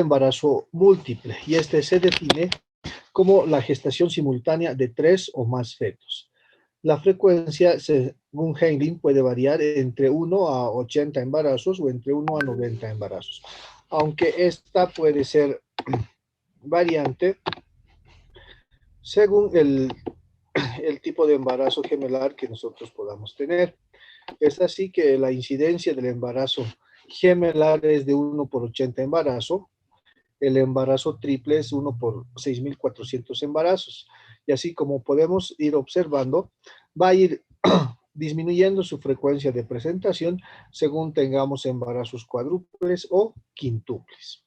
embarazo múltiple y este se define como la gestación simultánea de 3 o más fetos. La frecuencia, según Heinlein, puede variar entre 1 a 80 embarazos o entre 1 a 90 embarazos, aunque esta puede ser variante según el tipo de embarazo gemelar que nosotros podamos tener. Es así que la incidencia del embarazo gemelar es de 1 por 80 embarazos, el embarazo triple es 1 por 6.400 embarazos. Y así como podemos ir observando, va a ir disminuyendo su frecuencia de presentación según tengamos embarazos cuádruples o quintuples.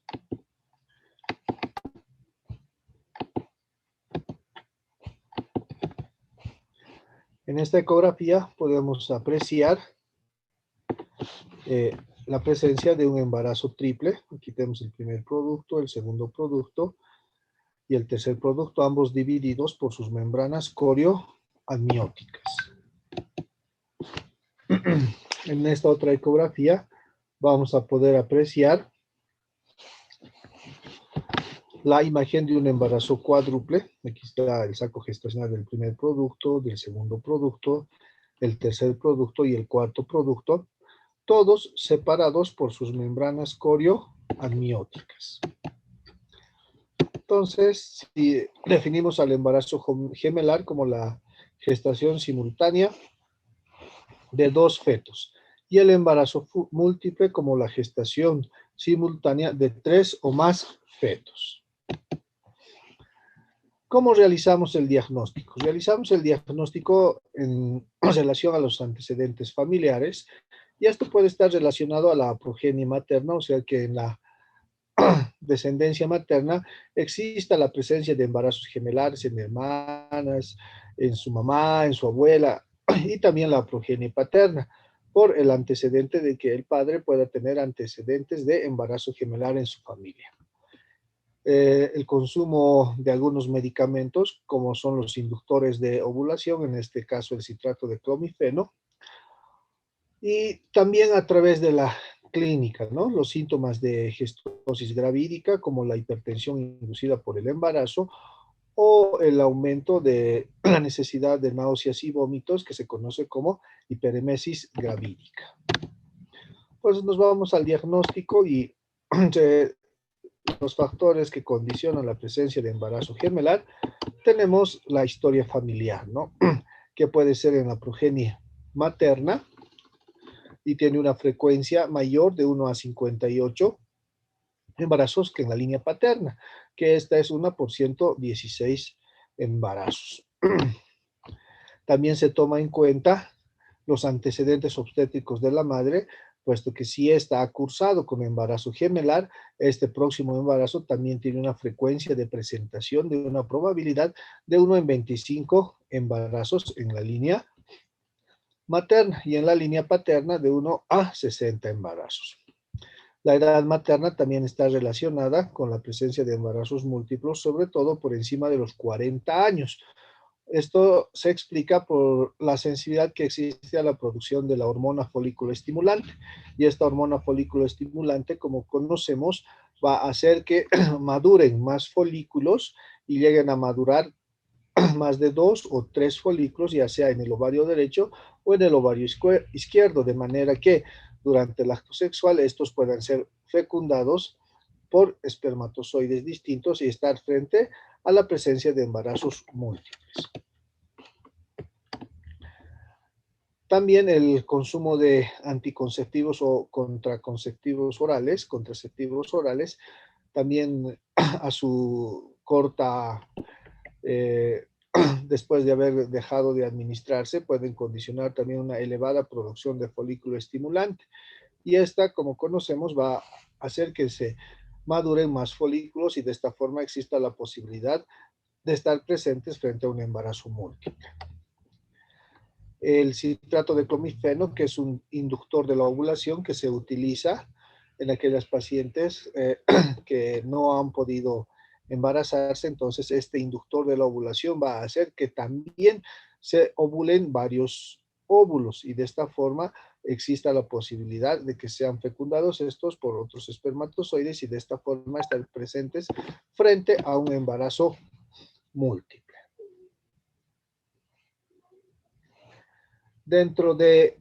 En esta ecografía podemos apreciar la presencia de un embarazo triple. Aquí tenemos el primer producto, el segundo producto y el tercer producto, ambos divididos por sus membranas corioamnióticas. En esta otra ecografía vamos a poder apreciar la imagen de un embarazo cuádruple. Aquí está el saco gestacional del primer producto, del segundo producto, el tercer producto y el cuarto producto, todos separados por sus membranas corioamnióticas. Entonces, si definimos al embarazo gemelar como la gestación simultánea de 2 fetos y el embarazo múltiple como la gestación simultánea de 3 o más fetos. ¿Cómo realizamos el diagnóstico? Realizamos el diagnóstico en relación a los antecedentes familiares y esto puede estar relacionado a la progenie materna, o sea que en la descendencia materna exista la presencia de embarazos gemelares en hermanas, en su mamá, en su abuela y también la progenie paterna por el antecedente de que el padre pueda tener antecedentes de embarazo gemelar en su familia. El consumo de algunos medicamentos, como son los inductores de ovulación, en este caso el citrato de clomifeno, y también a través de la clínica, ¿no? Los síntomas de gestosis gravídica, como la hipertensión inducida por el embarazo, o el aumento de la necesidad de náuseas y vómitos, que se conoce como hiperemesis gravídica. Pues nos vamos al diagnóstico y los factores que condicionan la presencia de embarazo gemelar, tenemos la historia familiar, ¿no? Que puede ser en la progenie materna y tiene una frecuencia mayor de 1 a 58 embarazos que en la línea paterna, que esta es 1 por 116 embarazos. También se toma en cuenta los antecedentes obstétricos de la madre, puesto que si ésta ha cursado con embarazo gemelar, este próximo embarazo también tiene una frecuencia de presentación de una probabilidad de 1 en 25 embarazos en la línea materna y en la línea paterna de 1 a 60 embarazos. La edad materna también está relacionada con la presencia de embarazos múltiples, sobre todo por encima de los 40 años. Esto se explica por la sensibilidad que existe a la producción de la hormona folículo estimulante. Y esta hormona folículo estimulante, como conocemos, va a hacer que maduren más folículos y lleguen a madurar más de 2 o 3 folículos, ya sea en el ovario derecho o en el ovario izquierdo, de manera que durante el acto sexual estos puedan ser fecundados por espermatozoides distintos y estar frente a la presencia de embarazos múltiples. También el consumo de anticonceptivos o contraceptivos orales, también a su corta, después de haber dejado de administrarse, pueden condicionar también una elevada producción de folículo estimulante. Y esta, como conocemos, va a hacer que se maduren más folículos y de esta forma exista la posibilidad de estar presentes frente a un embarazo múltiple. El citrato de clomifeno, que es un inductor de la ovulación que se utiliza en aquellas pacientes que no han podido embarazarse, entonces este inductor de la ovulación va a hacer que también se ovulen varios óvulos y de esta forma exista la posibilidad de que sean fecundados estos por otros espermatozoides y de esta forma estar presentes frente a un embarazo múltiple. Dentro de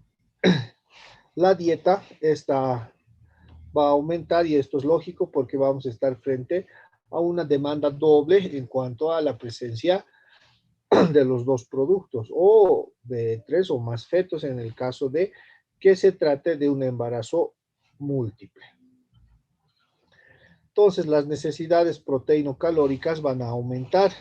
la dieta, esta va a aumentar y esto es lógico porque vamos a estar frente a una demanda doble en cuanto a la presencia de los dos productos o de 3 o más fetos en el caso de que se trate de un embarazo múltiple. Entonces, las necesidades proteíno-calóricas van a aumentar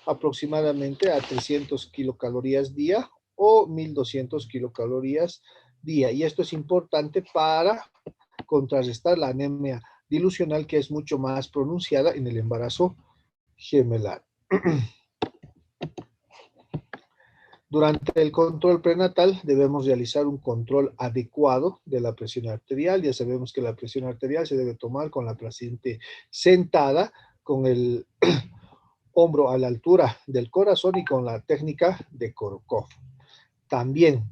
aproximadamente a 300 kilocalorías día o 1200 kilocalorías día. Y esto es importante para contrarrestar la anemia dilucional que es mucho más pronunciada en el embarazo gemelar. Durante el control prenatal debemos realizar un control adecuado de la presión arterial. Ya sabemos que la presión arterial se debe tomar con la paciente sentada, con el hombro a la altura del corazón y con la técnica de Korokov. También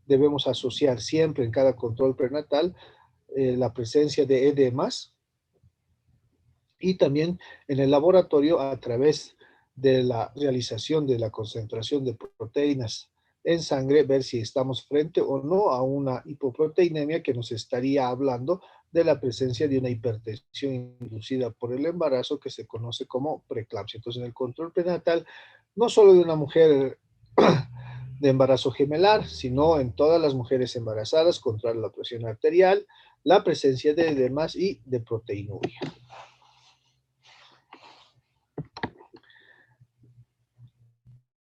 debemos asociar siempre en cada control prenatal la presencia de edemas y también en el laboratorio a través de la realización de la concentración de proteínas en sangre, ver si estamos frente o no a una hipoproteinemia que nos estaría hablando de la presencia de una hipertensión inducida por el embarazo que se conoce como preeclampsia. Entonces, en el control prenatal, no solo de una mujer de embarazo gemelar, sino en todas las mujeres embarazadas, controlar la presión arterial, la presencia de edemas y de proteinuria.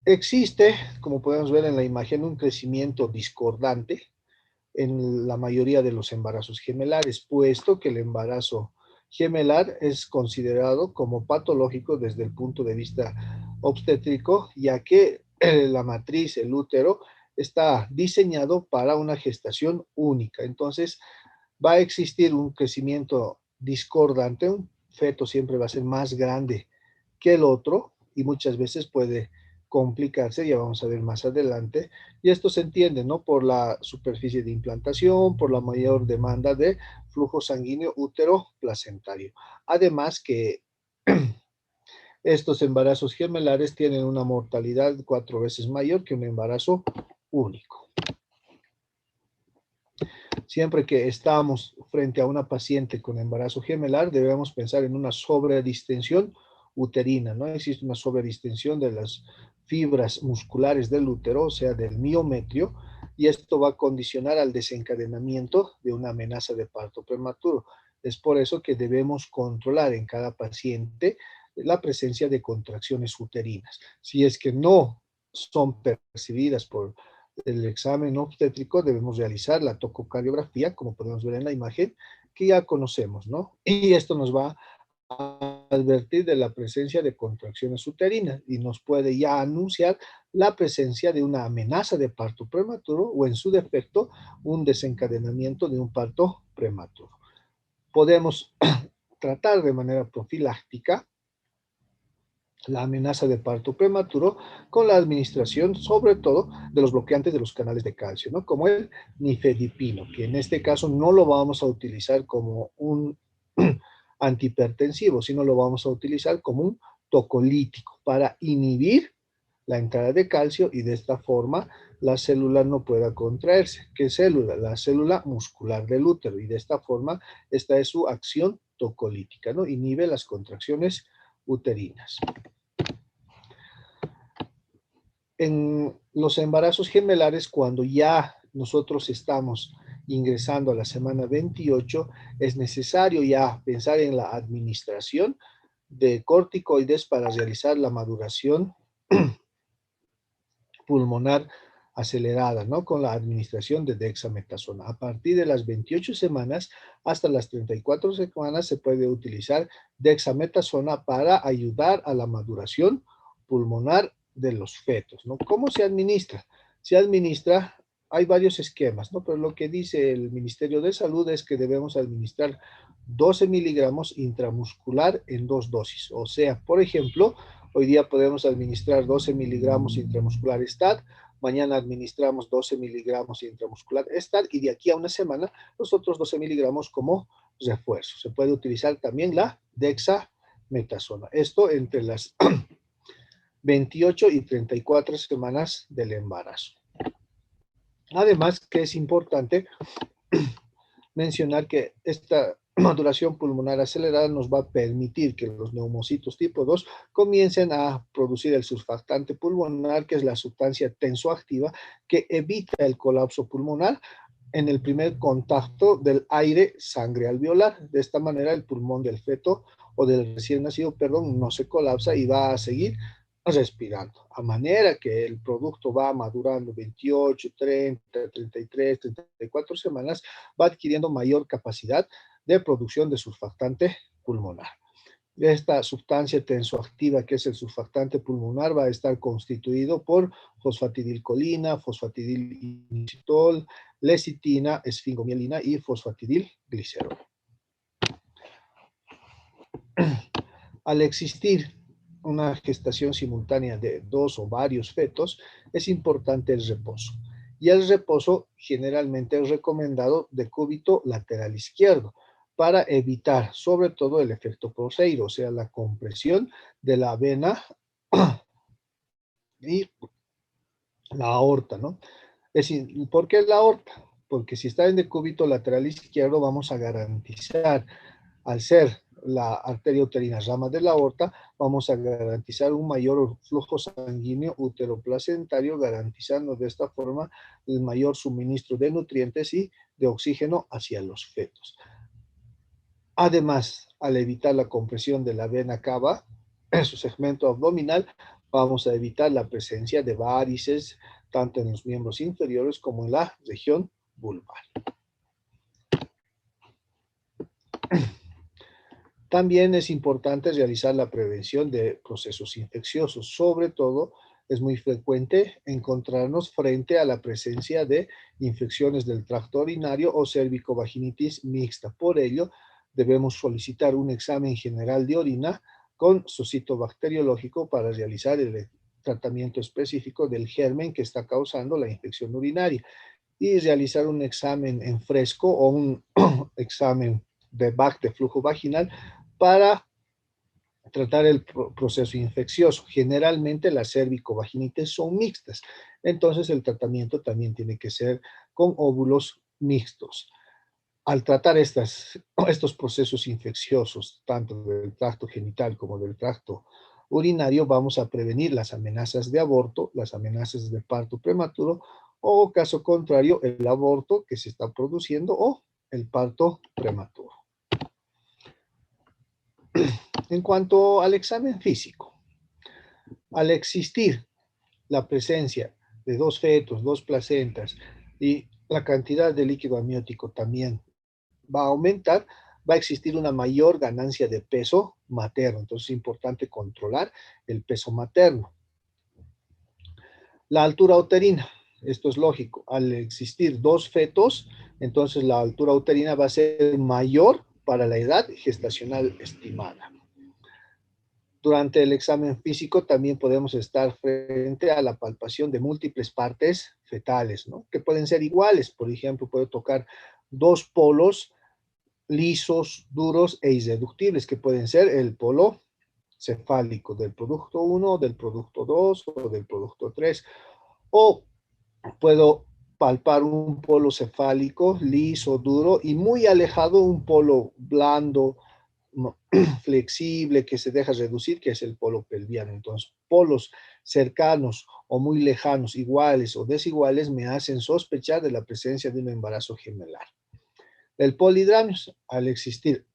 Existe, como podemos ver en la imagen, un crecimiento discordante en la mayoría de los embarazos gemelares, puesto que el embarazo gemelar es considerado como patológico desde el punto de vista obstétrico, ya que la matriz, el útero, está diseñado para una gestación única. Entonces, va a existir un crecimiento discordante, un feto siempre va a ser más grande que el otro y muchas veces puede complicarse, ya vamos a ver más adelante, y esto se entiende, ¿no? Por la superficie de implantación, por la mayor demanda de flujo sanguíneo útero placentario. Además que estos embarazos gemelares tienen una mortalidad 4 veces mayor que un embarazo único. Siempre que estamos frente a una paciente con embarazo gemelar, debemos pensar en una sobredistensión uterina, ¿no? Existe una sobredistensión de las fibras musculares del útero, o sea, del miometrio, y esto va a condicionar al desencadenamiento de una amenaza de parto prematuro. Es por eso que debemos controlar en cada paciente la presencia de contracciones uterinas. Si es que no son percibidas por el examen obstétrico, debemos realizar la tococardiografía, como podemos ver en la imagen, que ya conocemos, ¿no? Y esto nos va a advertir de la presencia de contracciones uterinas y nos puede ya anunciar la presencia de una amenaza de parto prematuro o en su defecto un desencadenamiento de un parto prematuro. Podemos tratar de manera profiláctica la amenaza de parto prematuro con la administración, sobre todo, de los bloqueantes de los canales de calcio, ¿no? Como el nifedipino, que en este caso no lo vamos a utilizar como un antihipertensivo, sino lo vamos a utilizar como un tocolítico para inhibir la entrada de calcio y de esta forma la célula no pueda contraerse. ¿Qué célula? La célula muscular del útero y de esta forma esta es su acción tocolítica, ¿no? Inhibe las contracciones uterinas. En los embarazos gemelares, cuando ya nosotros estamos ingresando a la semana 28, es necesario ya pensar en la administración de corticoides para realizar la maduración pulmonar acelerada, ¿no? Con la administración de dexametasona. A partir de las 28 semanas hasta las 34 semanas se puede utilizar dexametasona para ayudar a la maduración pulmonar de los fetos, ¿no? ¿Cómo se administra? Se administra, hay varios esquemas, ¿no? Pero lo que dice el Ministerio de Salud es que debemos administrar 12 miligramos intramuscular en 2 dosis. O sea, por ejemplo, hoy día podemos administrar 12 miligramos intramuscular STAT mañana administramos 12 miligramos intramuscular estal y de aquí a una semana los otros 12 miligramos como refuerzo. Se puede utilizar también la dexametasona. Esto entre las 28 y 34 semanas del embarazo. Además, que es importante mencionar que esta maduración pulmonar acelerada nos va a permitir que los neumocitos tipo 2 comiencen a producir el surfactante pulmonar, que es la sustancia tensoactiva que evita el colapso pulmonar en el primer contacto del aire-sangre alveolar. De esta manera, el pulmón del feto o del recién nacido, perdón, no se colapsa y va a seguir respirando. A manera que el producto va madurando 28, 30, 33, 34 semanas, va adquiriendo mayor capacidad de producción de surfactante pulmonar. Esta sustancia tensoactiva, que es el surfactante pulmonar, va a estar constituido por fosfatidilcolina, fosfatidilinositol, lecitina, esfingomielina y fosfatidilglicerol. Al existir una gestación simultánea de dos o varios fetos, es importante el reposo. Y el reposo generalmente es recomendado de cúbito lateral izquierdo para evitar sobre todo el efecto Proseiro, o sea, la compresión de la vena y la aorta, ¿no? Es decir, ¿por qué la aorta? Porque si está en decúbito lateral izquierdo, vamos a garantizar, al ser la arteria uterina rama de la aorta, vamos a garantizar un mayor flujo sanguíneo uteroplacentario, garantizando de esta forma el mayor suministro de nutrientes y de oxígeno hacia los fetos. Además, al evitar la compresión de la vena cava en su segmento abdominal, vamos a evitar la presencia de varices, tanto en los miembros inferiores como en la región vulvar. También es importante realizar la prevención de procesos infecciosos. Sobre todo, es muy frecuente encontrarnos frente a la presencia de infecciones del tracto urinario o cervicovaginitis mixta. Por ello, debemos solicitar un examen general de orina con su citobacteriológico para realizar el tratamiento específico del germen que está causando la infección urinaria y realizar un examen en fresco o un examen de BAC de flujo vaginal para tratar el proceso infeccioso. Generalmente las cervicovaginitis son mixtas, entonces el tratamiento también tiene que ser con óvulos mixtos. Al tratar estos procesos infecciosos, tanto del tracto genital como del tracto urinario, vamos a prevenir las amenazas de aborto, las amenazas de parto prematuro o, caso contrario, el aborto que se está produciendo o el parto prematuro. En cuanto al examen físico, al existir la presencia de dos fetos, dos placentas y la cantidad de líquido amniótico también va a aumentar, va a existir una mayor ganancia de peso materno. Entonces es importante controlar el peso materno. La altura uterina, esto es lógico, al existir dos fetos, entonces la altura uterina va a ser mayor para la edad gestacional estimada. Durante el examen físico también podemos estar frente a la palpación de múltiples partes fetales, ¿no? Que pueden ser iguales. Por ejemplo, puedo tocar dos polos lisos, duros e irreductibles, que pueden ser el polo cefálico del producto 1, del producto 2 o del producto 3. O puedo palpar un polo cefálico liso, duro y muy alejado un polo blando, flexible, que se deja reducir, que es el polo pelviano. Entonces, polos cercanos o muy lejanos, iguales o desiguales, me hacen sospechar de la presencia de un embarazo gemelar. El polidramio, al existir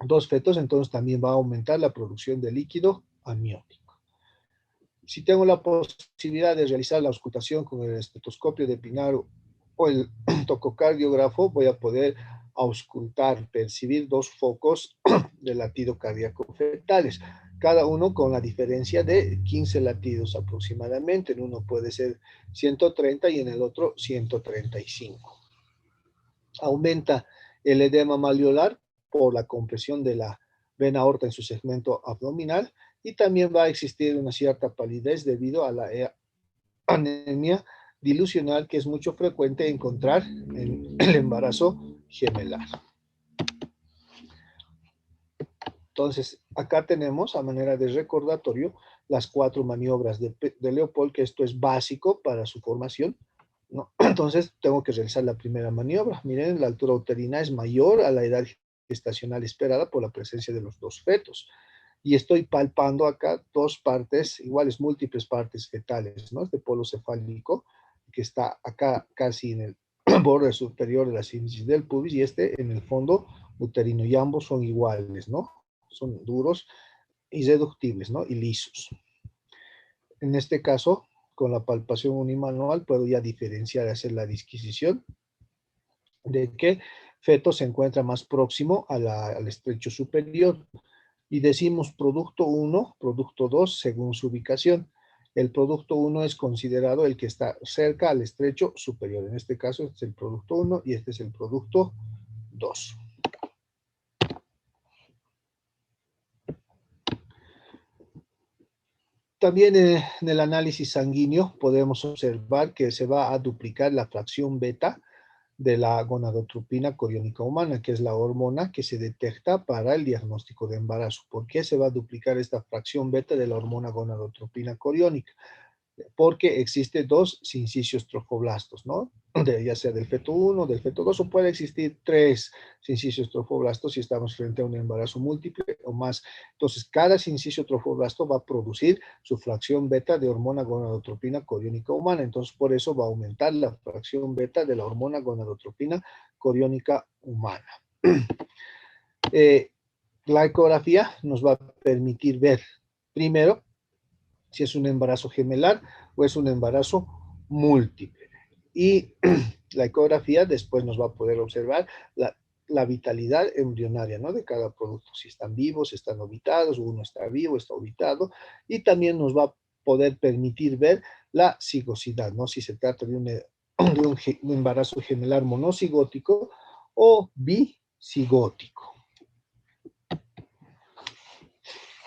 dos fetos, entonces también va a aumentar la producción de líquido amniótico. Si tengo la posibilidad de realizar la auscultación con el estetoscopio de Pinaro o el tococardiógrafo, voy a poder auscultar, percibir dos focos de latido cardíaco fetales, cada uno con la diferencia de 15 latidos aproximadamente. En uno puede ser 130 y en el otro 135. Aumenta el edema malleolar por la compresión de la vena aorta en su segmento abdominal y también va a existir una cierta palidez debido a la anemia dilucional que es mucho frecuente encontrar en el embarazo gemelar. Entonces, acá tenemos, a manera de recordatorio, las 4 maniobras de Leopold, que esto es básico para su formación, ¿no? Entonces, tengo que realizar la primera maniobra. Miren, la altura uterina es mayor a la edad gestacional esperada por la presencia de los dos fetos. Y estoy palpando acá dos partes, iguales múltiples partes fetales, ¿no? Este polo cefálico, que está acá casi en el borde superior de la sínfisis del pubis, y este en el fondo uterino, y ambos son iguales, ¿no? Son duros y reductibles, ¿no? Y lisos. En este caso, con la palpación unimanual, puedo ya diferenciar, hacer la disquisición de qué feto se encuentra más próximo al estrecho superior. Y decimos producto 1, producto 2, según su ubicación. El producto 1 es considerado el que está cerca al estrecho superior. En este caso, este es el producto 1 y este es el producto 2. También en el análisis sanguíneo podemos observar que se va a duplicar la fracción beta de la gonadotropina coriónica humana, que es la hormona que se detecta para el diagnóstico de embarazo. ¿Por qué se va a duplicar esta fracción beta de la hormona gonadotropina coriónica? Porque existe dos sincicios trofoblastos, ¿no? Ya sea del feto 1, del feto 2, o puede existir 3 sincicios trofoblastos si estamos frente a un embarazo múltiple o más. Entonces, cada sincicio trofoblasto va a producir su fracción beta de hormona gonadotropina coriónica humana. Entonces, por eso va a aumentar la fracción beta de la hormona gonadotropina coriónica humana. La ecografía nos va a permitir ver, primero, si es un embarazo gemelar o es un embarazo múltiple. Y la ecografía después nos va a poder observar la vitalidad embrionaria, ¿no? De cada producto, si están vivos, están ovitados, uno está vivo, está ovitado, y también nos va a poder permitir ver la cigosidad, ¿no? Si se trata de un embarazo gemelar monocigótico o bicigótico.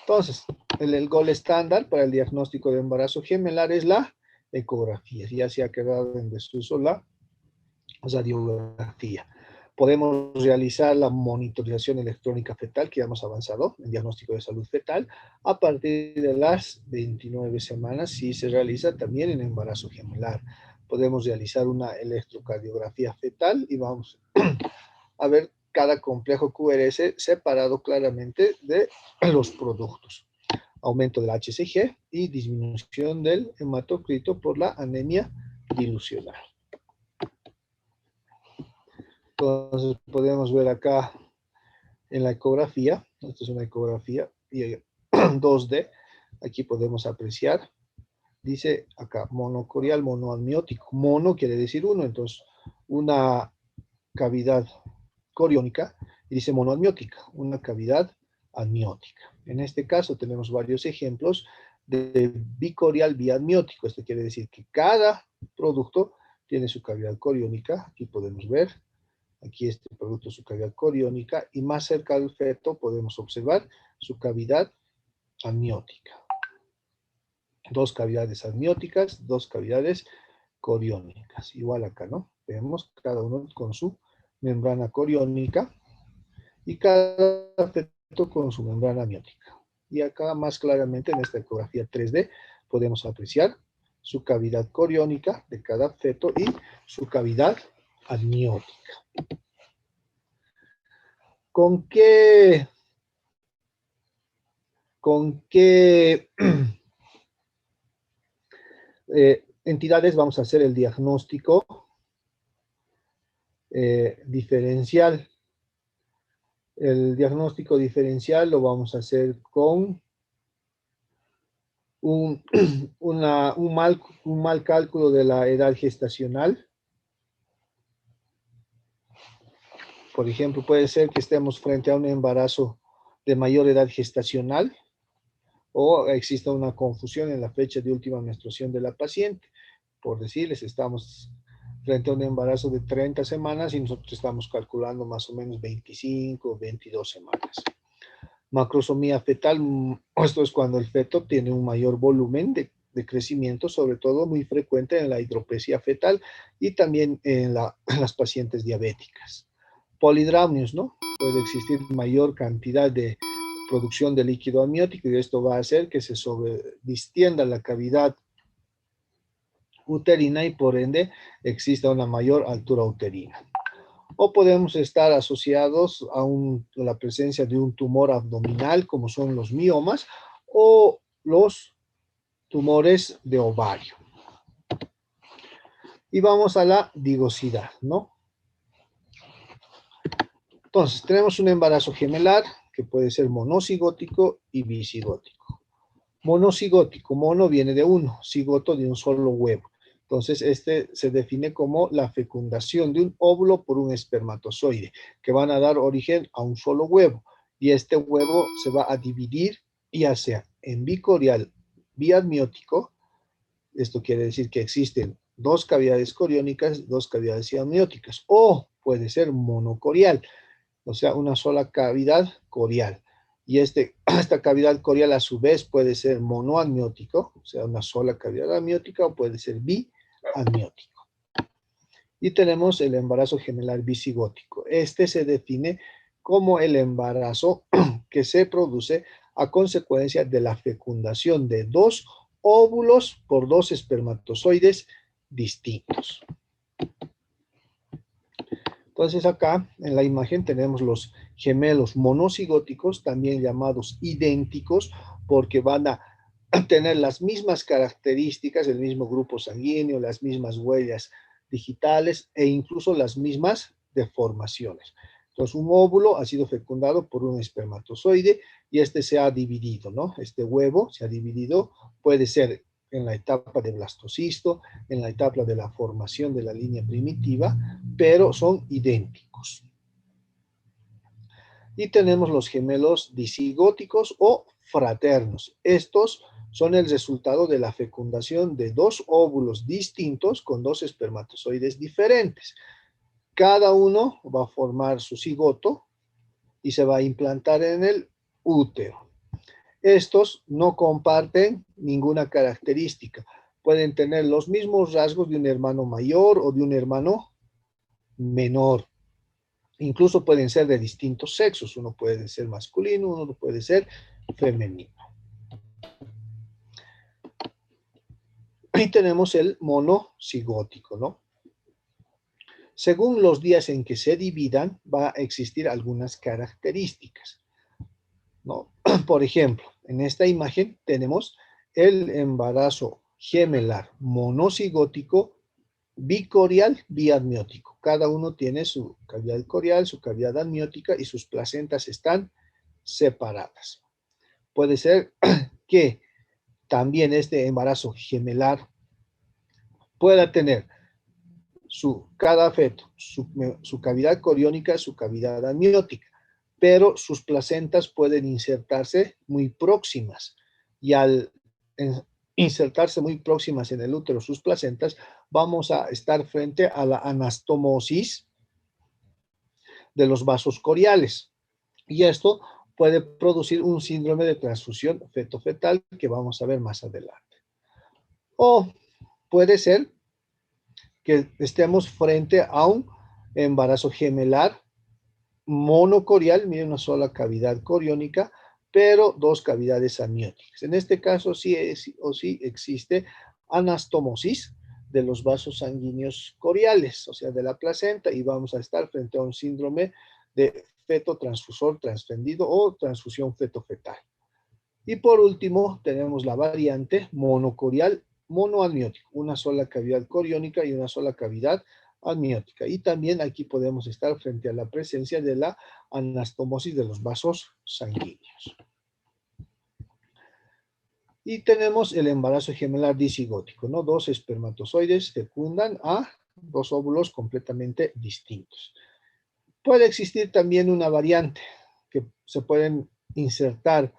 Entonces, el gol estándar para el diagnóstico de embarazo gemelar es la ecografía. Ya se ha quedado en desuso la radiografía. Podemos realizar la monitorización electrónica fetal, que ya hemos avanzado en diagnóstico de salud fetal, a partir de las 29 semanas, si se realiza también en embarazo gemelar. Podemos realizar una electrocardiografía fetal y vamos a ver cada complejo QRS separado claramente de los productos. Aumento del HCG y disminución del hematocrito por la anemia dilucional. Entonces podemos ver acá en la ecografía, esta es una ecografía 2D, aquí podemos apreciar, dice acá monocorial monoamniótico, mono quiere decir uno, entonces una cavidad coriónica, y dice monoamniótica, una cavidad amniótica. En este caso tenemos varios ejemplos de bicorial biamniótico. Esto quiere decir que cada producto tiene su cavidad coriónica. Aquí podemos ver, aquí este producto su cavidad coriónica, y más cerca del feto podemos observar su cavidad amniótica. Dos cavidades amnióticas, dos cavidades coriónicas. Igual acá, ¿no? Vemos cada uno con su membrana coriónica y cada feto con su membrana amniótica. Y acá más claramente en esta ecografía 3D podemos apreciar su cavidad coriónica de cada feto y su cavidad amniótica. ¿Con qué entidades vamos a hacer el diagnóstico diferencial? El diagnóstico diferencial lo vamos a hacer con un mal cálculo de la edad gestacional. Por ejemplo, puede ser que estemos frente a un embarazo de mayor edad gestacional o exista una confusión en la fecha de última menstruación de la paciente. Por decirles, estamos frente a un embarazo de 30 semanas y nosotros estamos calculando más o menos 25 o 22 semanas. Macrosomía fetal, esto es cuando el feto tiene un mayor volumen de crecimiento, sobre todo muy frecuente en la hidropesia fetal y también en las pacientes diabéticas. Polidramnios, ¿no? Puede existir mayor cantidad de producción de líquido amniótico y esto va a hacer que se distienda la cavidad uterina y por ende exista una mayor altura uterina. O podemos estar asociados a la presencia de un tumor abdominal, como son los miomas, o los tumores de ovario. Y vamos a la digosidad, ¿no? Entonces, tenemos un embarazo gemelar que puede ser monocigótico y bicigótico. Monocigótico, mono viene de uno, cigoto de un solo huevo. Entonces, este se define como la fecundación de un óvulo por un espermatozoide, que van a dar origen a un solo huevo. Y este huevo se va a dividir, ya sea en bicorial, biamniótico. Esto quiere decir que existen dos cavidades coriónicas, dos cavidades amnióticas, o puede ser monocorial, o sea, una sola cavidad corial. Y esta cavidad corial a su vez puede ser monoamniótico, o sea, una sola cavidad amniótica, o puede ser biamniótico. Y tenemos el embarazo gemelar bicigótico. Este se define como el embarazo que se produce a consecuencia de la fecundación de dos óvulos por dos espermatozoides distintos. Entonces acá en la imagen tenemos los gemelos monocigóticos, también llamados idénticos, porque van a tener las mismas características, el mismo grupo sanguíneo, las mismas huellas digitales e incluso las mismas deformaciones. Entonces un óvulo ha sido fecundado por un espermatozoide y este se ha dividido, ¿no? Este huevo se ha dividido, puede ser en la etapa de blastocisto, en la etapa de la formación de la línea primitiva, pero son idénticos. Y tenemos los gemelos disigóticos o fraternos. Estos son el resultado de la fecundación de dos óvulos distintos con dos espermatozoides diferentes. Cada uno va a formar su cigoto y se va a implantar en el útero. Estos no comparten ninguna característica. Pueden tener los mismos rasgos de un hermano mayor o de un hermano menor. Incluso pueden ser de distintos sexos. Uno puede ser masculino, uno puede ser femenino. Y tenemos el monocigótico, ¿no? Según los días en que se dividan, va a existir algunas características, ¿no? Por ejemplo, en esta imagen tenemos el embarazo gemelar monocigótico bicorial, biamniótico. Cada uno tiene su cavidad corial, su cavidad amniótica y sus placentas están separadas. Puede ser que también este embarazo gemelar pueda tener cada feto, su cavidad coriónica, su cavidad amniótica, pero sus placentas pueden insertarse muy próximas y al insertarse muy próximas en el útero sus placentas, vamos a estar frente a la anastomosis de los vasos coriales. Y esto puede producir un síndrome de transfusión feto-fetal que vamos a ver más adelante. O puede ser que estemos frente a un embarazo gemelar monocorial, mire, una sola cavidad coriónica, pero dos cavidades amnióticas. En este caso sí existe anastomosis de los vasos sanguíneos coriales, o sea, de la placenta, y vamos a estar frente a un síndrome de feto transfusor transfendido o transfusión feto-fetal. Y por último, tenemos la variante monocorial monoamniótico, una sola cavidad coriónica y una sola cavidad amniótica. Y también aquí podemos estar frente a la presencia de la anastomosis de los vasos sanguíneos. Y tenemos el embarazo gemelar disigótico, ¿no? Dos espermatozoides fecundan a dos óvulos completamente distintos. Puede existir también una variante que se pueden insertar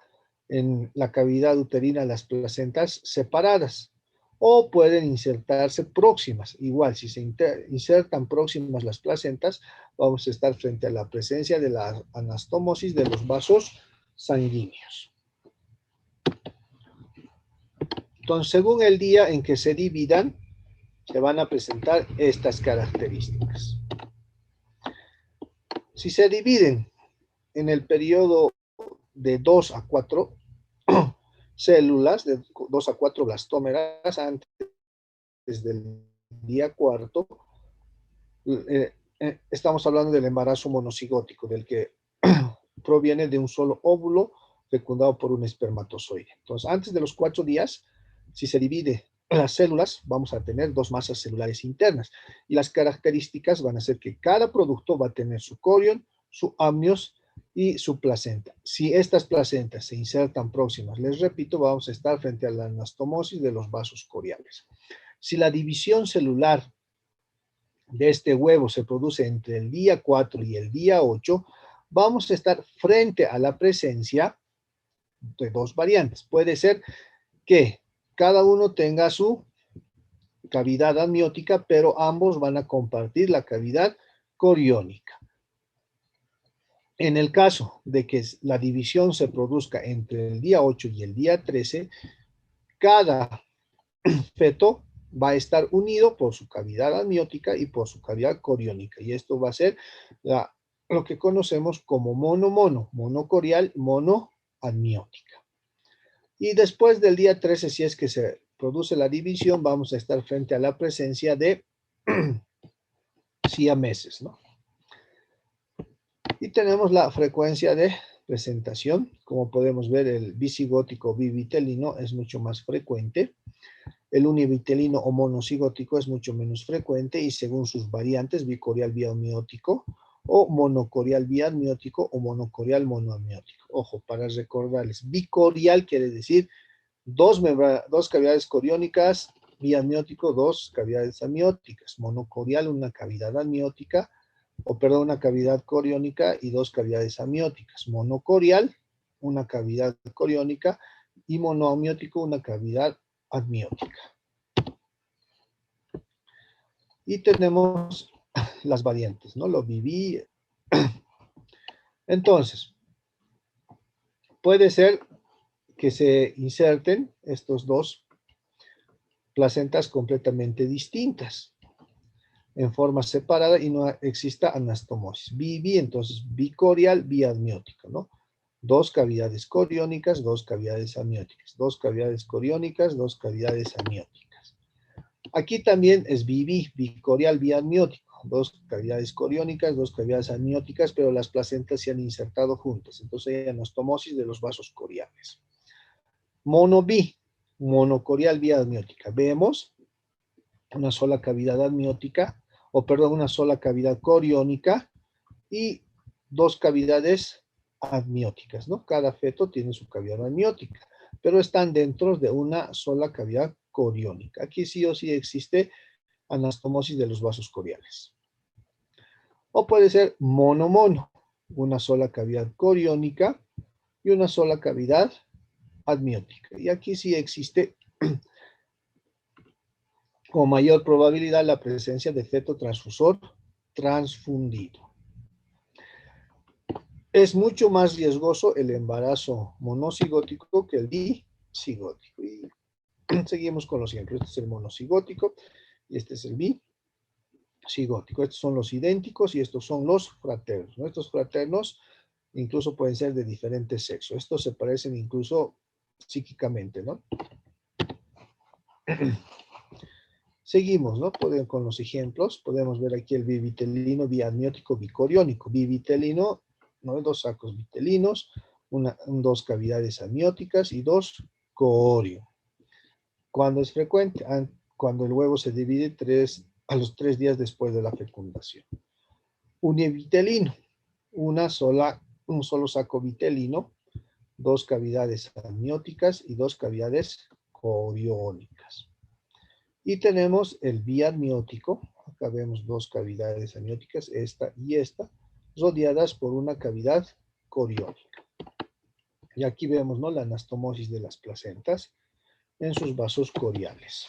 en la cavidad uterina las placentas separadas o pueden insertarse próximas. Igual, si se insertan próximas las placentas, vamos a estar frente a la presencia de la anastomosis de los vasos sanguíneos. Entonces, según el día en que se dividan, se van a presentar estas características. Si se dividen en el periodo de 2 a 4 células, de 2 a 4 blastómeras, antes del día cuarto, estamos hablando del embarazo monocigótico, del que proviene de un solo óvulo fecundado por un espermatozoide. Entonces, antes de los 4 días, si se divide las células, vamos a tener 2 masas celulares internas. Y las características van a ser que cada producto va a tener su corión, su amnios y su placenta. Si estas placentas se insertan próximas, les repito, vamos a estar frente a la anastomosis de los vasos coriales. Si la división celular de este huevo se produce entre el día 4 y el día 8, vamos a estar frente a la presencia de 2 variantes. Puede ser que cada uno tenga su cavidad amniótica, pero ambos van a compartir la cavidad coriónica. En el caso de que la división se produzca entre el día 8 y el día 13, cada feto va a estar unido por su cavidad amniótica y por su cavidad coriónica. Y esto va a ser lo que conocemos como mono-mono, monocorial, monoamniótica. Y después del día 13, si es que se produce la división, vamos a estar frente a la presencia de siameses, ¿no? Y tenemos la frecuencia de presentación. Como podemos ver, el bicigótico bivitelino es mucho más frecuente. El univitelino o monocigótico es mucho menos frecuente y según sus variantes, bicorial biamniótico o monocorial biamniótico o monocorial monoamniótico. Ojo, para recordarles, bicorial quiere decir dos cavidades coriónicas, biamniótico, 2 cavidades amnióticas. Monocorial, una cavidad amniótica, una cavidad coriónica y 2 cavidades amnióticas. Monocorial, una cavidad coriónica y monoamniótico, una cavidad amniótica. Y tenemos las variantes, ¿no? Lo viví. Entonces, puede ser que se inserten estos 2 placentas completamente distintas en forma separada y no exista anastomosis. Entonces, bicorial, biamniótico, ¿no? 2 cavidades coriónicas, 2 cavidades amnióticas, 2 cavidades coriónicas, 2 cavidades amnióticas. Aquí también es bicorial, biamniótico, 2 cavidades coriónicas, 2 cavidades amnióticas, pero las placentas se han insertado juntas, entonces hay anastomosis de los vasos coriales. Monocorial, biamniótica. Vemos una sola cavidad amniótica, una sola cavidad coriónica y 2 cavidades amnióticas, ¿no? Cada feto tiene su cavidad amniótica, pero están dentro de una sola cavidad coriónica. Aquí sí o sí existe anastomosis de los vasos coriales. O puede ser mono-mono, una sola cavidad coriónica y una sola cavidad amniótica. Y aquí sí existe con mayor probabilidad la presencia de feto transfusor transfundido. Es mucho más riesgoso el embarazo monocigótico que el bicigótico. Y seguimos con los ejemplos. Este es el monocigótico y este es el bicigótico. Estos son los idénticos y estos son los fraternos, ¿no? Estos fraternos incluso pueden ser de diferentes sexos. Estos se parecen incluso psíquicamente, ¿no? Seguimos, ¿no? Con los ejemplos. Podemos ver aquí el bivitelino, biamniótico, bicoriónico. Bivitelino, ¿no? 2 sacos vitelinos, 2 cavidades amnióticas y 2 corio. ¿Cuándo es frecuente? Cuando el huevo se divide a los 3 días después de la fecundación. Univitelino, un solo saco vitelino, 2 cavidades amnióticas y 2 cavidades coriónicas. Y tenemos el biamniótico, acá vemos 2 cavidades amnióticas, esta y esta, rodeadas por una cavidad coriónica. Y aquí vemos, ¿no?, la anastomosis de las placentas en sus vasos coriales.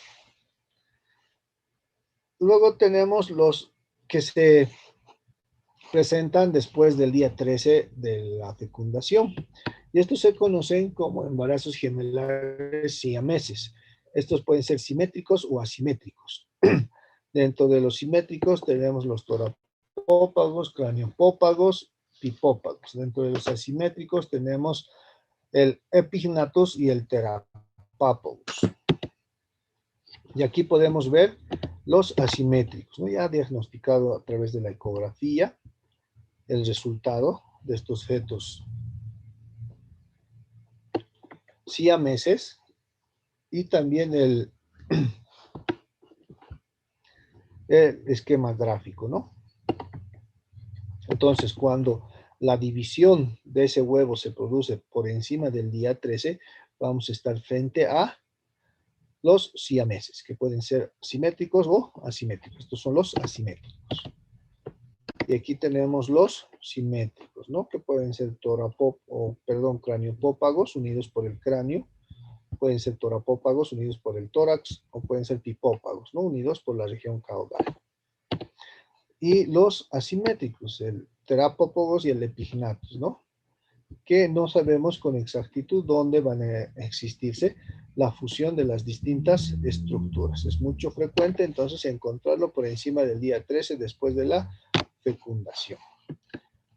Luego tenemos los que se presentan después del día 13 de la fecundación. Y estos se conocen como embarazos gemelares siameses. Estos pueden ser simétricos o asimétricos. Dentro de los simétricos tenemos los torapópagos, craniopópagos, pipópagos. Dentro de los asimétricos tenemos el epignathus y el terapópagos. Y aquí podemos ver los asimétricos, ¿no? Ya diagnosticado a través de la ecografía el resultado de estos fetos siameses y también el esquema gráfico, ¿no? Entonces, cuando la división de ese huevo se produce por encima del día 13, vamos a estar frente a los siameses, que pueden ser simétricos o asimétricos. Estos son los asimétricos. Y aquí tenemos los simétricos, ¿no? Que pueden ser craniopópagos unidos por el cráneo, pueden ser torapópagos unidos por el tórax, o pueden ser pipópagos, ¿no? Unidos por la región caudal. Y los asimétricos, el terapópagos y el epignathus, ¿no? Que no sabemos con exactitud dónde van a existirse la fusión de las distintas estructuras. Es mucho frecuente entonces encontrarlo por encima del día 13 después de la fecundación.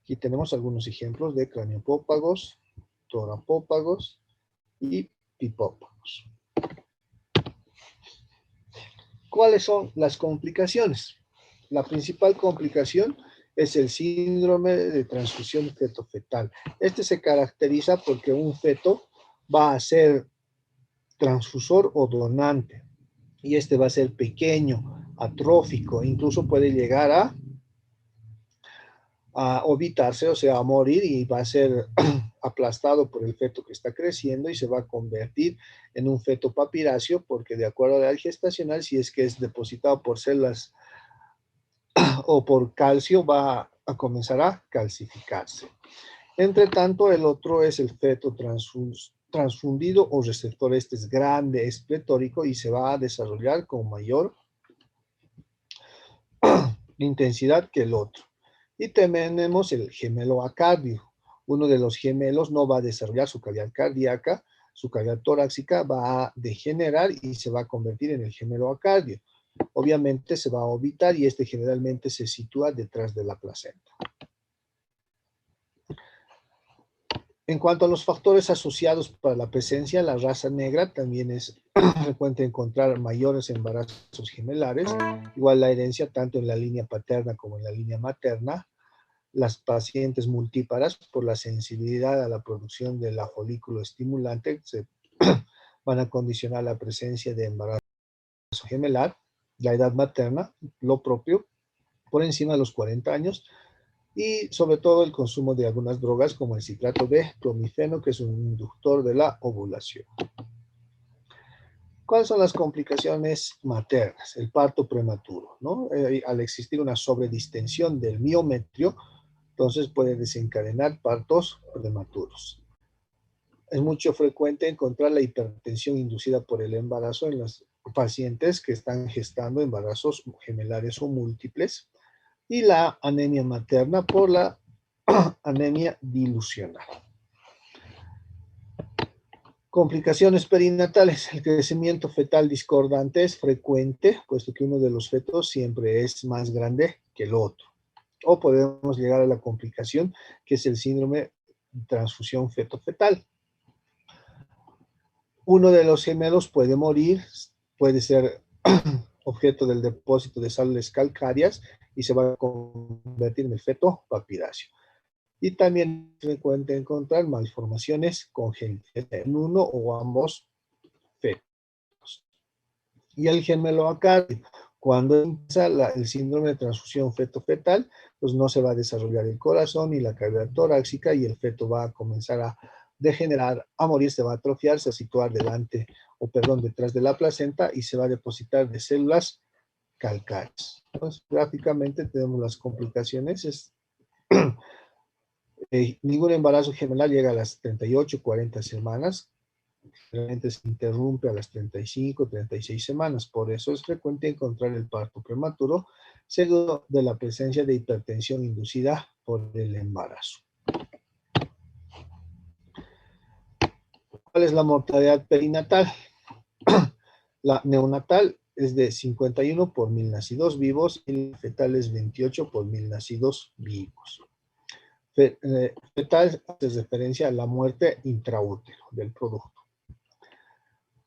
Aquí tenemos algunos ejemplos de craniopópagos, torapópagos y pipópagos. ¿Cuáles son las complicaciones? La principal complicación es el síndrome de transfusión feto-fetal. Este se caracteriza porque un feto va a ser transfusor o donante, y este va a ser pequeño, atrófico, incluso puede llegar a ovitarse, o sea, a morir, y va a ser aplastado por el feto que está creciendo y se va a convertir en un feto papiráceo, porque de acuerdo a la edad gestacional, si es que es depositado por células o por calcio, va a comenzar a calcificarse. Entre tanto, el otro es el feto transfundido o receptor. Este es grande, es pletórico y se va a desarrollar con mayor intensidad que el otro. Y tenemos el gemelo acardio. Uno de los gemelos no va a desarrollar su cavidad cardíaca, su cavidad torácica va a degenerar y se va a convertir en el gemelo acardio. Obviamente se va a ovitar y este generalmente se sitúa detrás de la placenta. En cuanto a los factores asociados para la presencia, la raza negra también es frecuente encontrar mayores embarazos gemelares, igual la herencia tanto en la línea paterna como en la línea materna. Las pacientes multíparas, por la sensibilidad a la producción de la folículo estimulante, se van a condicionar la presencia de embarazo gemelar. La edad materna, lo propio, por encima de los 40 años, y sobre todo el consumo de algunas drogas como el citrato de clomifeno, que es un inductor de la ovulación. ¿Cuáles son las complicaciones maternas? El parto prematuro, ¿no? Al existir una sobredistensión del miometrio, entonces puede desencadenar partos prematuros. Es mucho frecuente encontrar la hipertensión inducida por el embarazo en las pacientes que están gestando embarazos gemelares o múltiples, y la anemia materna por la anemia dilucional. Complicaciones perinatales. El crecimiento fetal discordante es frecuente, puesto que uno de los fetos siempre es más grande que el otro. O podemos llegar a la complicación, que es el síndrome de transfusión feto-fetal. Uno de los gemelos puede morir, puede ser objeto del depósito de sales calcáreas y se va a convertir en el feto papiráceo. Y también es frecuente encontrar malformaciones congénitas en uno o ambos fetos. Y el gemelo acardio, cuando empieza el síndrome de transfusión feto-fetal, pues no se va a desarrollar el corazón ni la cavidad torácica y el feto va a comenzar a degenerar, a morir, se va a atrofiar, se va a situar detrás de la placenta y se va a depositar de células calcáreas. Entonces, gráficamente tenemos las complicaciones. Ningún embarazo gemelar llega a las 38, 40 semanas. Generalmente se interrumpe a las 35, 36 semanas. Por eso es frecuente encontrar el parto prematuro, seguido de la presencia de hipertensión inducida por el embarazo. ¿Cuál es la mortalidad perinatal? La neonatal es de 51 por 1000 nacidos vivos y la fetal es 28 por 1000 nacidos vivos. Fetal hace referencia a la muerte intraútero del producto.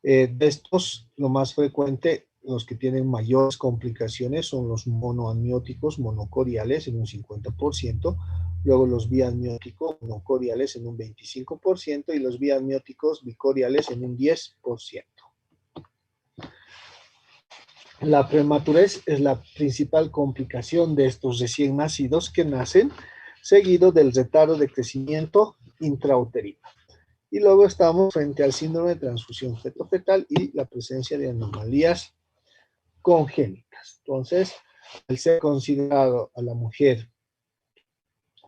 De estos, lo más frecuente, los que tienen mayores complicaciones son los monoamnióticos monocoriales en un 50%, luego los biamnióticos monocoriales en un 25% y los biamnióticos bicoriales en un 10%. La prematurez es la principal complicación de estos recién nacidos que nacen, seguido del retardo de crecimiento intrauterino. Y luego estamos frente al síndrome de transfusión feto-fetal y la presencia de anomalías congénitas. Entonces, al ser considerado a la mujer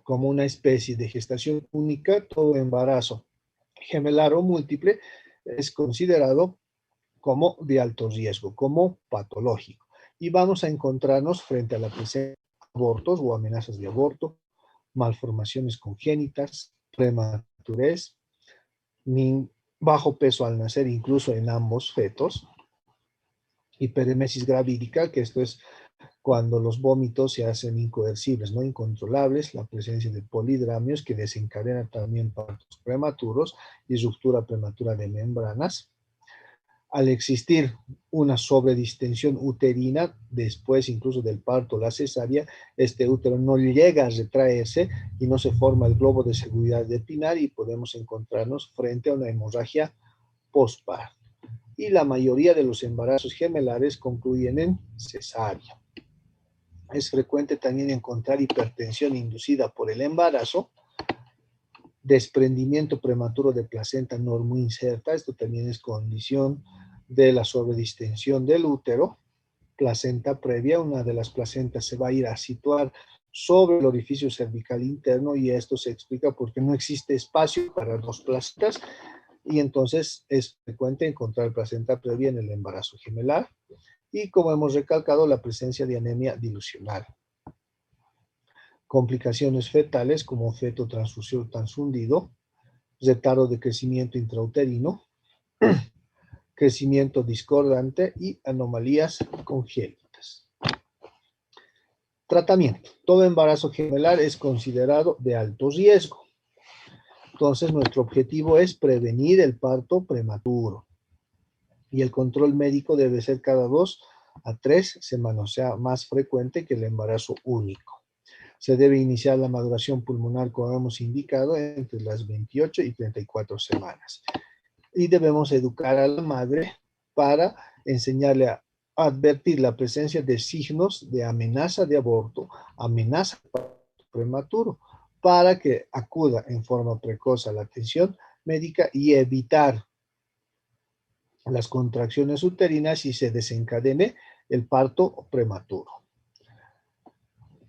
como una especie de gestación única, todo embarazo gemelar o múltiple es considerado como de alto riesgo, como patológico. Y vamos a encontrarnos frente a la presencia de abortos o amenazas de aborto, malformaciones congénitas, prematurez, bajo peso al nacer, incluso en ambos fetos, hiperemesis gravídica, que esto es cuando los vómitos se hacen incoercibles, no incontrolables, la presencia de polidramios que desencadena también partos prematuros y ruptura prematura de membranas. Al existir una sobredistensión uterina, después incluso del parto, la cesárea, este útero no llega a retraerse y no se forma el globo de seguridad de Pinar y podemos encontrarnos frente a una hemorragia postparto. Y la mayoría de los embarazos gemelares concluyen en cesárea. Es frecuente también encontrar hipertensión inducida por el embarazo, desprendimiento prematuro de placenta normoinserta, esto también es condición de la sobredistensión del útero, placenta previa, una de las placentas se va a ir a situar sobre el orificio cervical interno y esto se explica porque no existe espacio para dos placentas y entonces es frecuente encontrar placenta previa en el embarazo gemelar y como hemos recalcado la presencia de anemia dilucional. Complicaciones fetales como feto transfundido, retardo de crecimiento intrauterino, crecimiento discordante y anomalías congénitas. Tratamiento. Todo embarazo gemelar es considerado de alto riesgo. Entonces, nuestro objetivo es prevenir el parto prematuro. Y el control médico debe ser cada 2 a 3 semanas, o sea, más frecuente que el embarazo único. Se debe iniciar la maduración pulmonar, como hemos indicado, entre las 28 y 34 semanas. Y debemos educar a la madre para enseñarle a advertir la presencia de signos de amenaza de aborto, amenaza de parto prematuro, para que acuda en forma precoz a la atención médica y evitar las contracciones uterinas y se desencadene el parto prematuro.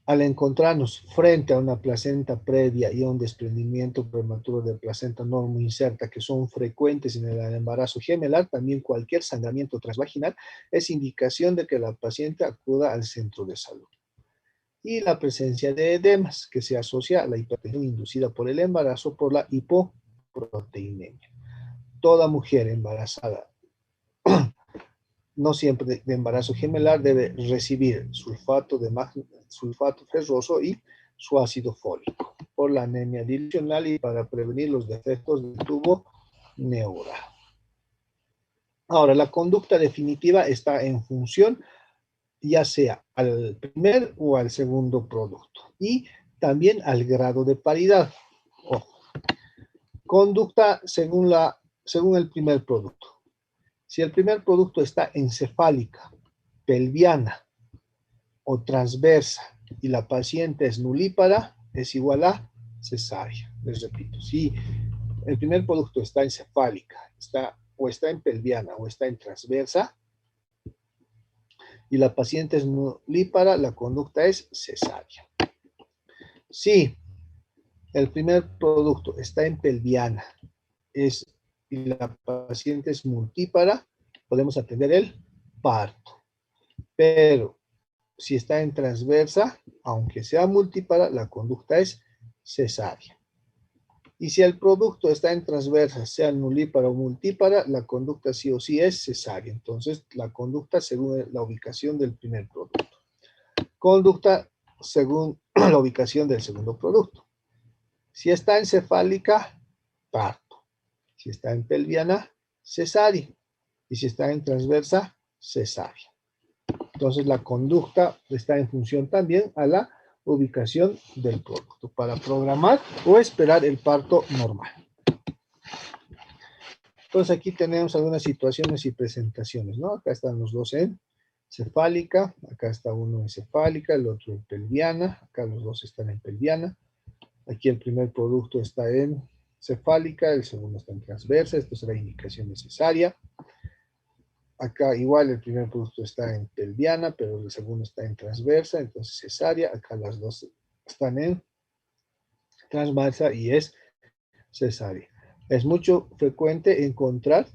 Al encontrarnos frente a una placenta previa y a un desprendimiento prematuro de placenta normoinserta que son frecuentes en el embarazo gemelar, también cualquier sangramiento transvaginal es indicación de que la paciente acuda al centro de salud. Y la presencia de edemas que se asocia a la hipertensión inducida por el embarazo por la hipoproteinemia. Toda mujer embarazada no siempre de embarazo gemelar debe recibir sulfato ferroso y su ácido fólico por la anemia dilucional y para prevenir los defectos del tubo neural. Ahora, la conducta definitiva está en función ya sea al primer o al segundo producto y también al grado de paridad. Ojo. Conducta según el primer producto. Si el primer producto está encefálica, pelviana o transversa y la paciente es nulípara, es igual a cesárea. Les repito, si el primer producto está encefálica, o está en pelviana o está en transversa y la paciente es nulípara, la conducta es cesárea. Si el primer producto está en pelviana y la paciente es multípara, podemos atender el parto. Pero si está en transversa, aunque sea multípara, la conducta es cesárea. Y si el producto está en transversa, sea nulípara o multípara, la conducta sí o sí es cesárea. Entonces, la conducta según la ubicación del primer producto. Conducta según la ubicación del segundo producto. Si está en cefálica, parto. Si está en pelviana, cesárea. Y si está en transversa, cesárea. Entonces, la conducta está en función también a la ubicación del producto para programar o esperar el parto normal. Entonces, aquí tenemos algunas situaciones y presentaciones, ¿no? Acá están los dos en cefálica, acá está uno en cefálica, el otro en pelviana, acá los dos están en pelviana. Aquí el primer producto está en cefálica, el segundo está en transversa, esto será indicación necesaria. Acá igual el primer producto está en pelviana, pero el segundo está en transversa, entonces cesárea. Acá las dos están en transversa y es cesárea. Es mucho frecuente encontrar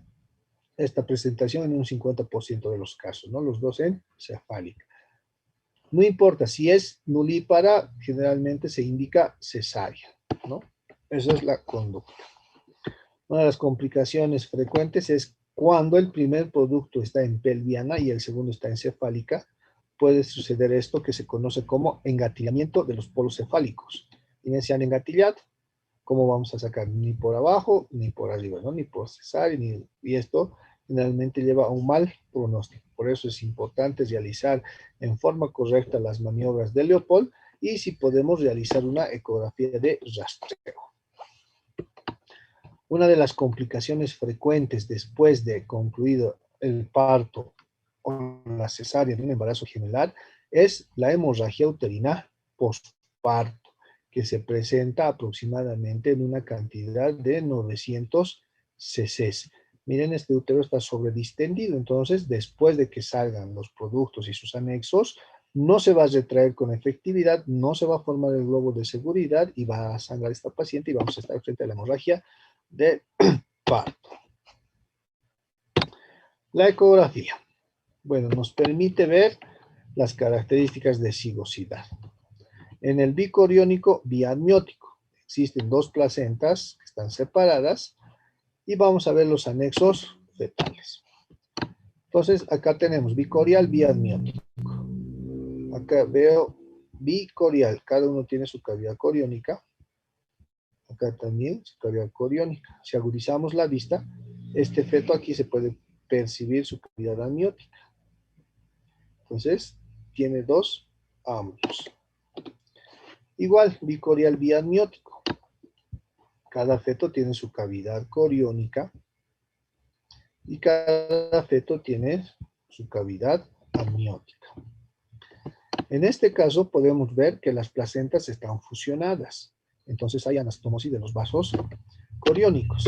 esta presentación en un 50% de los casos, ¿no? Los dos en cefálica. No importa, si es nulípara, generalmente se indica cesárea, ¿no? Esa es la conducta. Una de las complicaciones frecuentes es cuando el primer producto está en pelviana y el segundo está en cefálica, puede suceder esto que se conoce como engatillamiento de los polos cefálicos. Y se han engatillado, ¿cómo vamos a sacar? Ni por abajo, ni por arriba, ¿no? Ni por cesárea, y esto generalmente lleva a un mal pronóstico. Por eso es importante realizar en forma correcta las maniobras de Leopold y si podemos realizar una ecografía de rastreo. Una de las complicaciones frecuentes después de concluido el parto o la cesárea de un embarazo general es la hemorragia uterina postparto, que se presenta aproximadamente en una cantidad de 900 cc. Miren, este útero está sobredistendido, entonces después de que salgan los productos y sus anexos, no se va a retraer con efectividad, no se va a formar el globo de seguridad y va a sangrar esta paciente y vamos a estar frente a la hemorragia de parto. La ecografía. Bueno, nos permite ver las características de cigosidad. En el bicoriónico biamniótico existen dos placentas que están separadas y vamos a ver los anexos fetales. Entonces, acá tenemos bicorial biamniótico. Acá veo bicorial, cada uno tiene su cavidad coriónica. Acá también su cavidad coriónica. Si agudizamos la vista, este feto aquí se puede percibir su cavidad amniótica. Entonces, tiene dos ángulos. Igual, bicorial biamniótico. Cada feto tiene su cavidad coriónica y cada feto tiene su cavidad amniótica. En este caso podemos ver que las placentas están fusionadas. Entonces hay anastomosis de los vasos coriónicos.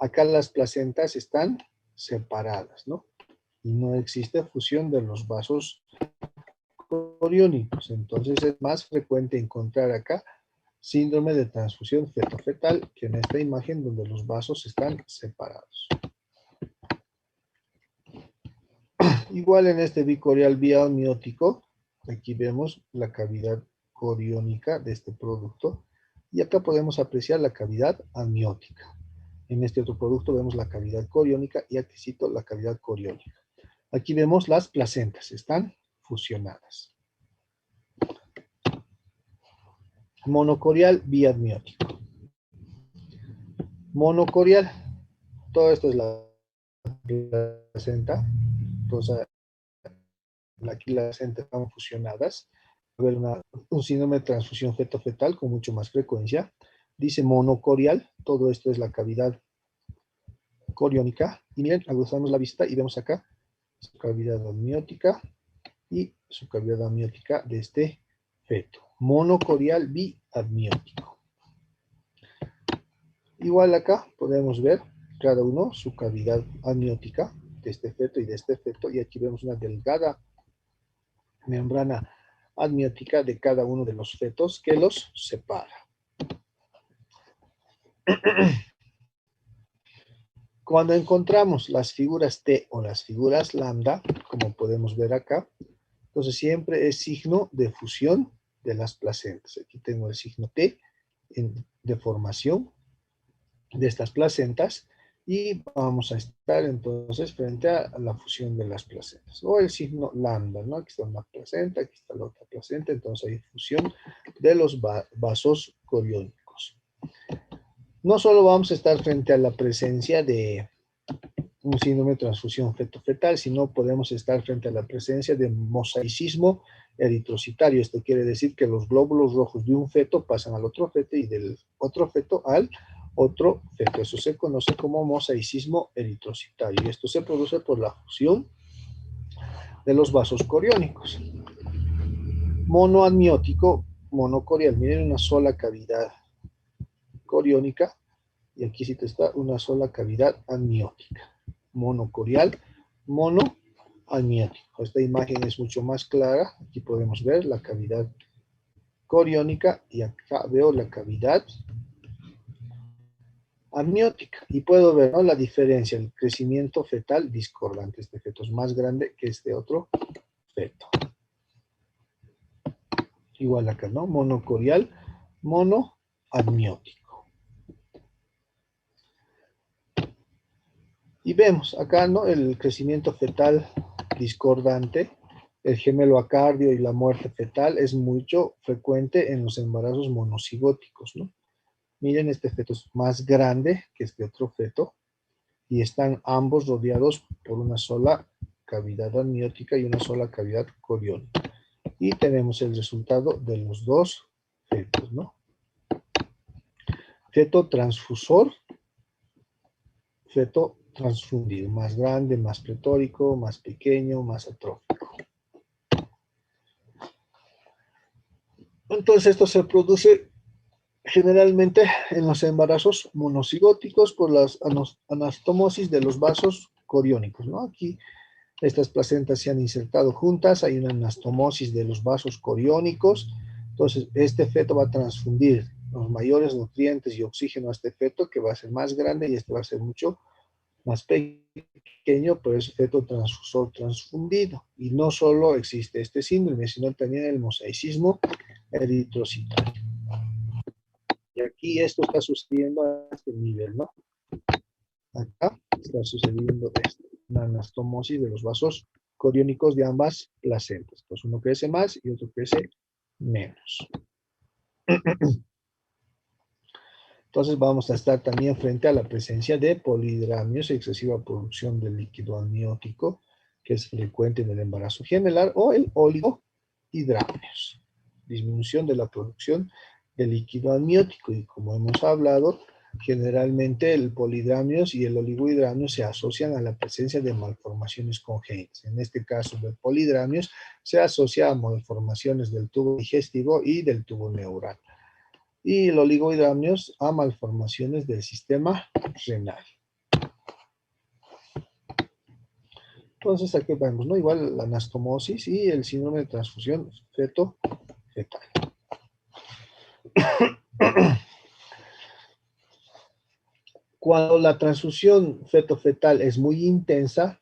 Acá las placentas están separadas, ¿no? Y no existe fusión de los vasos coriónicos. Entonces es más frecuente encontrar acá síndrome de transfusión feto-fetal que en esta imagen donde los vasos están separados. Igual en este bicorial biamniótico, aquí vemos la cavidad coriónica de este producto y acá podemos apreciar la cavidad amniótica. En este otro producto vemos la cavidad coriónica y aquí cito la cavidad coriónica. Aquí vemos las placentas, están fusionadas. Monocorial biamniótico. Monocorial, todo esto es la placenta, entonces aquí las placentas están fusionadas. Va a haber un síndrome de transfusión feto-fetal con mucho más frecuencia. Dice monocorial, todo esto es la cavidad coriónica. Y miren, agudizamos la vista y vemos acá su cavidad amniótica y su cavidad amniótica de este feto. Monocorial biamniótico. Igual acá podemos ver cada uno su cavidad amniótica de este feto y de este feto. Y aquí vemos una delgada membrana amniótica de cada uno de los fetos que los separa. Cuando encontramos las figuras T o las figuras lambda, como podemos ver acá, entonces siempre es signo de fusión de las placentas. Aquí tengo el signo T en deformación de estas placentas y vamos a estar entonces frente a la fusión de las placentas, o el signo lambda, ¿no? Aquí está una placenta, aquí está la otra placenta, entonces hay fusión de los vasos coriónicos. No solo vamos a estar frente a la presencia de un síndrome de transfusión feto-fetal, sino podemos estar frente a la presencia de mosaicismo eritrocitario. Esto quiere decir que los glóbulos rojos de un feto pasan al otro feto y del otro feto al otro feto. Eso se conoce como mosaicismo eritrocitario y esto se produce por la fusión de los vasos coriónicos. Monoamniótico, monocorial, miren una sola cavidad coriónica y aquí sí está una sola cavidad amniótica. Monocorial, monoamniótico. Esta imagen es mucho más clara. Aquí podemos ver la cavidad coriónica y acá veo la cavidad amniótica. Y puedo ver, ¿no?, la diferencia, el crecimiento fetal discordante. Este feto es más grande que este otro feto. Igual acá, ¿no? Monocorial, monoamniótico. Y vemos acá, ¿no?, el crecimiento fetal discordante, el gemelo acardio y la muerte fetal es mucho frecuente en los embarazos monocigóticos, ¿no? Miren, este feto es más grande que este otro feto y están ambos rodeados por una sola cavidad amniótica y una sola cavidad coriónica. Y tenemos el resultado de los dos fetos, ¿no? Feto transfusor, feto transfundido, más grande, más pletórico, más pequeño, más atrófico. Entonces esto se produce generalmente en los embarazos monocigóticos por la anastomosis de los vasos coriónicos, ¿no? Aquí estas placentas se han insertado juntas, hay una anastomosis de los vasos coriónicos, entonces este feto va a transfundir los mayores nutrientes y oxígeno a este feto, que va a ser más grande y este va a ser mucho más pequeño, pero es feto transfusor transfundido. Y no solo existe este síndrome, sino también el mosaicismo eritrocitario. Y aquí esto está sucediendo a este nivel, ¿no? Acá está sucediendo esto, una anastomosis de los vasos coriónicos de ambas placentas. Pues uno crece más y otro crece menos. Entonces vamos a estar también frente a la presencia de polidrámeos, excesiva producción de líquido amniótico, que es frecuente en el embarazo gemelar, o el oligohidrámeos, disminución de la producción de líquido amniótico. Y como hemos hablado, generalmente el polidrámeos y el oligohidrámeos se asocian a la presencia de malformaciones congénitas. En este caso, el polidrámeos se asocia a malformaciones del tubo digestivo y del tubo neural. Y el oligohidrámeos a malformaciones del sistema renal. Entonces aquí vemos, ¿no?, igual la anastomosis y el síndrome de transfusión feto-fetal. Cuando la transfusión feto-fetal es muy intensa,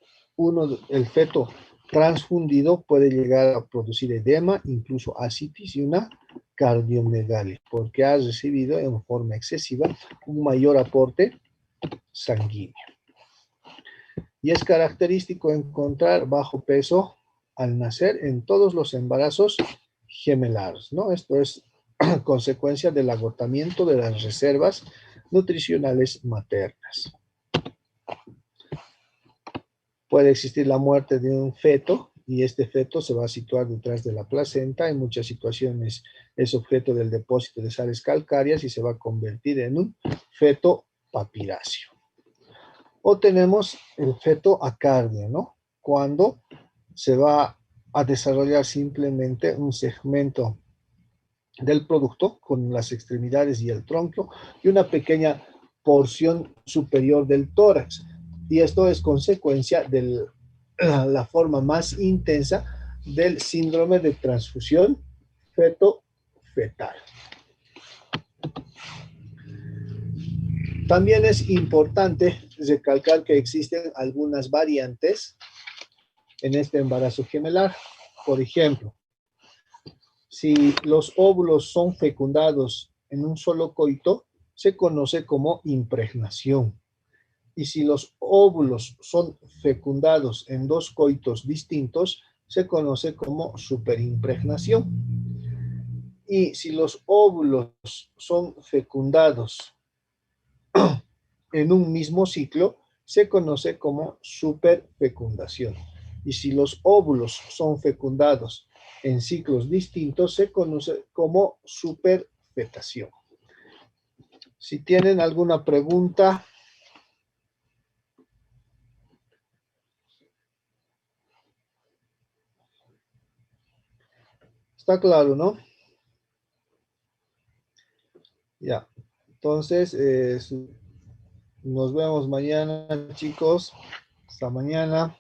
el feto transfundido puede llegar a producir edema, incluso ascitis y una cardiomegalia, porque ha recibido en forma excesiva un mayor aporte sanguíneo. Y es característico encontrar bajo peso al nacer en todos los embarazos gemelares, ¿no? Esto es consecuencia del agotamiento de las reservas nutricionales maternas. Puede existir la muerte de un feto y este feto se va a situar detrás de la placenta. En muchas situaciones es objeto del depósito de sales calcáreas y se va a convertir en un feto papiráceo. O tenemos el feto acardio, ¿no? Cuando se va a desarrollar simplemente un segmento del producto con las extremidades y el tronco y una pequeña porción superior del tórax. Y esto es consecuencia de la forma más intensa del síndrome de transfusión feto-fetal. También es importante recalcar que existen algunas variantes en este embarazo gemelar. Por ejemplo, si los óvulos son fecundados en un solo coito, se conoce como impregnación. Y si los óvulos son fecundados en dos coitos distintos, se conoce como superimpregnación. Y si los óvulos son fecundados en un mismo ciclo, se conoce como superfecundación. Y si los óvulos son fecundados en ciclos distintos, se conoce como superfetación. Si tienen alguna pregunta. Está claro, ¿no? Ya. Entonces, nos vemos mañana, chicos. Hasta mañana.